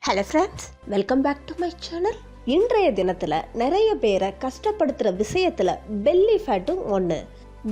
Hello friends, welcome back to my channel. இன்றைய தினத்தில் நிறைய பேரை கஷ்டப்படுத்துகிற விஷயத்தில் பெல்லி ஃபேட்டும் ஒன்று.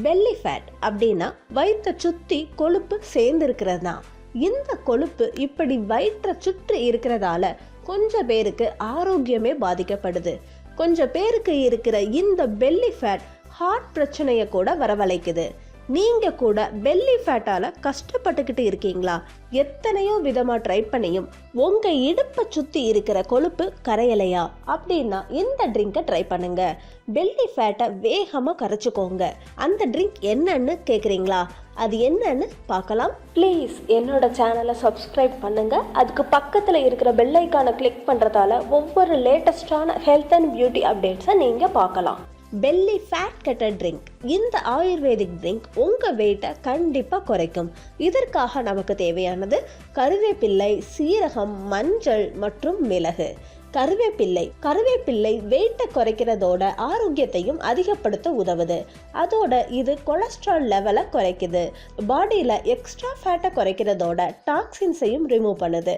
பெல்லி ஃபேட் அப்படின்னா வயிற்றை சுற்றி கொழுப்பு சேர்ந்து இருக்கிறது தான். இந்த கொழுப்பு இப்படி வயிற்றை சுற்றி இருக்கிறதால கொஞ்சம் பேருக்கு ஆரோக்கியமே பாதிக்கப்படுது. கொஞ்சம் பேருக்கு இருக்கிற இந்த பெல்லி ஃபேட் ஹார்ட் பிரச்சனையை கூட வரவழைக்குது. நீங்க கூட பெல்லி ஃபேட்டால கஷ்டப்பட்டுக்கிட்டு இருக்கீங்களா? எத்தனையோ விதமா ட்ரை பண்ணியும் உங்க இடுப்பை சுத்தி இருக்கிற கொழுப்பு கரையலையா அப்படின்னா இந்த ட்ரிங்கை ட்ரை பண்ணுங்க. பெல்லி ஃபேட்டை வேகமா கரைச்சிக்கோங்க. அந்த ட்ரிங்க் என்னன்னு கேக்குறீங்களா? அது என்னன்னு பார்க்கலாம். ப்ளீஸ் என்னோட சேனலை சப்ஸ்கிரைப் பண்ணுங்க. அதுக்கு பக்கத்தில் இருக்கிற பெல் ஐக்கானை கிளிக் பண்ணுறதால ஒவ்வொரு லேட்டஸ்டான ஹெல்த் அண்ட் பியூட்டி அப்டேட்ஸை நீங்கள் பார்க்கலாம். Belly fat cutter drink. இந்த ஆயுர்வேதிக் ட்ரிங்க் உங்கள் வெயிட்டை கண்டிப்பாக குறைக்கும். இதற்காக நமக்கு தேவையானது கருவேப்பிள்ளை, சீரகம், மஞ்சள் மற்றும் மிளகு. கருவேப்பிள்ளை வெயிட்டை குறைக்கிறதோட ஆரோக்கியத்தையும் அதிகப்படுத்த உதவுது. அதோட இது கொலஸ்ட்ரால் லெவலை குறைக்குது. பாடியில் எக்ஸ்ட்ரா ஃபேட்டை குறைக்கிறதோட டாக்ஸின்ஸையும் ரிமூவ் பண்ணுது.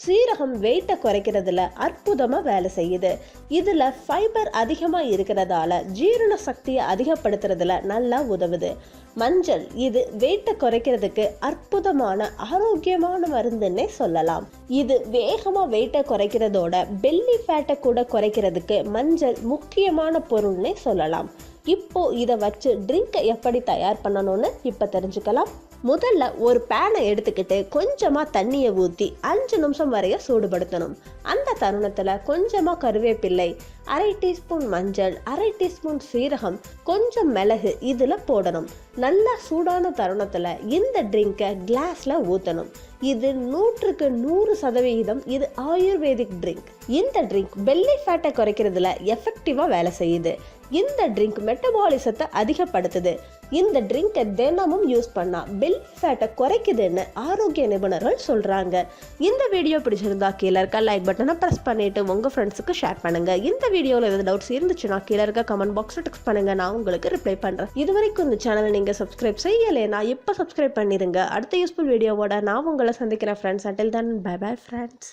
சீரகம் வெயிட்டை குறைக்கிறதுல அற்புதமாக வேலை செய்யுது. இதில் ஃபைபர் அதிகமாக இருக்கிறதால ஜீரண சக்தியை அதிகப்படுத்துறதுல நல்லா உதவுது. மஞ்சள் இது வெயிட்டை குறைக்கிறதுக்கு அற்புதமான ஆரோக்கியமான மருந்துன்னே சொல்லலாம். இது வேகமாக வெயிட்டை குறைக்கிறதோட பெல்லி ஃபேட்டை கூட குறைக்கிறதுக்கு மஞ்சள் முக்கியமான பொருள்னே சொல்லலாம். இப்போ இதை வச்சு ட்ரிங்கை எப்படி தயார் பண்ணணும்னு இப்போ தெரிஞ்சுக்கலாம். முதல்ல ஒரு பேனை எடுத்துக்கிட்டு கொஞ்சமாக தண்ணியை ஊற்றி 5 நிமிஷம் வரைய சூடுபடுத்தணும். அந்த தருணத்தில் கொஞ்சமாக கருவேப்பிள்ளை, 1/2 டீஸ்பூன் மஞ்சள், 1/2 டீஸ்பூன் சீரகம், கொஞ்சம் மிளகு இதில் போடணும். நல்லா சூடான தருணத்தில் இந்த ட்ரிங்கை கிளாஸில் ஊற்றணும். இது 100க்கு 100% இது ஆயுர்வேதிக் ட்ரிங்க். இந்த ட்ரிங்க் பெல்லி ஃபேட்டை குறைக்கிறதுல எஃபெக்டிவாக வேலை செய்யுது. இந்த ட்ரிங்க் மெட்டபாலிசத்தை அதிகப்படுத்துது. இந்த ட்ரிங்கை தினமும் யூஸ் பண்ணா பெல்லி ஃபேட்டை குறைக்குதுன்னு ஆரோக்கிய நிபுணர்கள் சொல்றாங்க. இந்த வீடியோ பிடிச்சிருந்தா கீழே இருக்க லைக் பட்டனை ப்ரெஸ் பண்ணிட்டு உங்க ஃப்ரெண்ட்ஸுக்கு ஷேர் பண்ணுங்க. இந்த வீடியோவில் ஏதாவது டவுட்ஸ் இருந்துச்சுன்னா கீழே இருக்க கமெண்ட் பாக்ஸில் டெக்ஸ்ட் பண்ணுங்க, நான் உங்களுக்கு ரிப்ளை பண்றேன். இது வரைக்கும் இந்த சேனலை நீங்க சப்ஸ்கிரைப் செய்யலைன்னா இப்போ சப்ஸ்கிரைப் பண்ணிருங்க. அடுத்த யூஸ்ஃபுல் வீடியோவோட நான் உங்களை சந்திக்கிறேன் friends. Until then bye bye friends.